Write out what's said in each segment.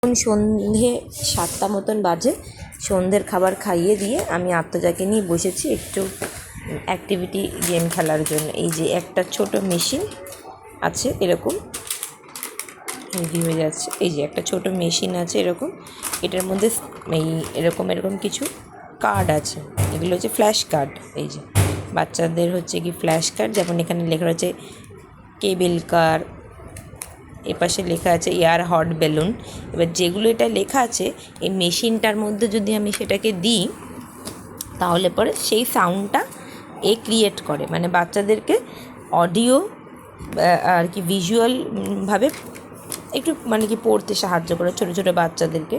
এখন সন্ধে 7টা মতন বাজে। সন্ধ্যের খাবার খাইয়ে দিয়ে আমি আত্মজাকে নিয়ে বসেছি একটু অ্যাক্টিভিটি গেম খেলার জন্য। এই যে একটা ছোট মেশিন আছে এরকম, হেভি হয়ে যাচ্ছে। এই যে একটা ছোট মেশিন আছে এরকম, এটার মধ্যে এই এরকম কিছু কার্ড আছে, এগুলো হচ্ছে ফ্ল্যাশ কার্ড। এই যে বাচ্চাদের হচ্ছে কি ফ্ল্যাশ কার্ড, যেমন এখানে লেখা আছে কেবল কার, এপাশে লেখা আছে এয়ার হট বেলুন। এবার যেগুলো এটা লেখা আছে এই মেশিনটার মধ্যে যদি আমি সেটাকে দিই তাহলে পরে সেই সাউন্ডটা ক্রিয়েট করে, মানে বাচ্চাদেরকে অডিও আর কি ভিজুয়ালভাবে একটু মানে কি পড়তে সাহায্য করে ছোটো ছোটো বাচ্চাদেরকে।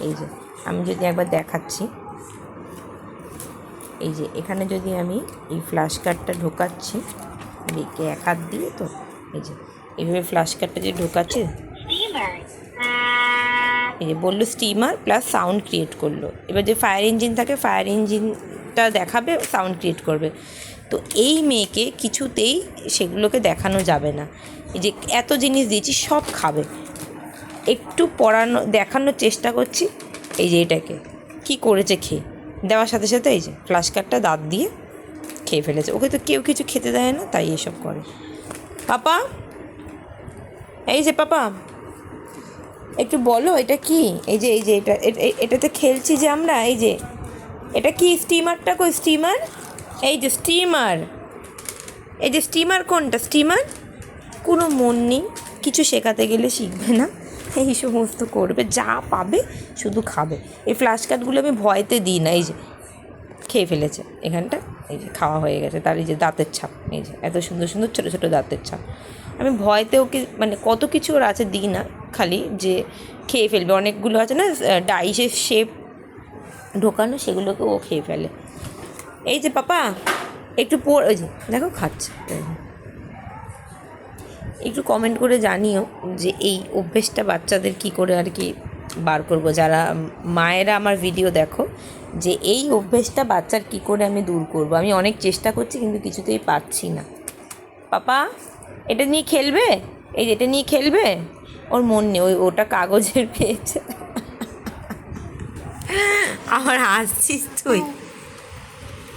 এই যে আমি যদি একবার দেখাচ্ছি, এই যে এখানে যদি আমি এই ফ্ল্যাশ কার্ডটা ঢোকাচ্ছি দিকে এক হাত দিয়ে, তো এই যে এইভাবে ফ্ল্যাশ কার্ডটা যে ঢোকাচ্ছে, এই যে বললো স্টিমার প্লাস সাউন্ড ক্রিয়েট করলো। এবার যে ফায়ার ইঞ্জিন থাকে ফায়ার ইঞ্জিনটা দেখাবে, সাউন্ড ক্রিয়েট করবে। তো এই মেয়েকে কিছুতেই সেগুলোকে দেখানো যাবে না। এই যে এত জিনিস দিয়েছি সব খাবে, একটু দেখানোর চেষ্টা করছি। এই যে এটাকে কি করেছে খেয়ে দেওয়ার সাথে সাথে এই যে ফ্ল্যাশ কার্ডটা দাঁত দিয়ে খেয়ে ফেলেছে। ওকে তো কেউ কিছু খেতে দেয় না, তাই এসব করে। পাপা, এই যে পাপা একটু বলো এটা কি? এই যে এটাতে খেলছি যে আমরা, এই যে এটা কি? স্টিমারটা কই? স্টিমার, এই যে স্টিমার, এই যে স্টিমার কোনটা? স্টিমার কোনো মন নেই, কিছু শেখাতে গেলে শিখবে না, এই সমস্ত করবে, যা পাবে শুধু খাবে। এই ফ্ল্যাশ কার্ডগুলো আমি ভয়তে দিই না। এই যে খেয়ে ফেলেছে এখানটা, এই যে খাওয়া হয়ে গেছে তার, এই যে দাঁতের ছাপ, এই যে এত সুন্দর সুন্দর ছোটো ছোটো দাঁতের ছাপ। আমি ভয়তে ওকে মানে কত কিছু ওর আছে দিই না, খালি যে খেয়ে ফেলবে। অনেকগুলো আছে না ডাইসের শেপ ঢোকানো, সেগুলোকে ও খেয়ে ফেলে। এই যে পাপা একটু ওই যে দেখো খাচ্ছে। একটু কমেন্ট করে জানিও যে এই অভ্যেসটা বাচ্চাদের কি করে আর কি বার করব। যারা মায়েরা আমার ভিডিও দেখো, যে এই অভ্যেসটা বাচ্চার কি করে আমি দূর করব। আমি অনেক চেষ্টা করছি কিন্তু কিছুতেই পারছি না। পাপা এটা নিয়ে খেলবে, এই যে এটা নিয়ে খেলবে, ওর মন নেই, ওটা কাগজের পেয়েছে। আমার হাসছিস তুই?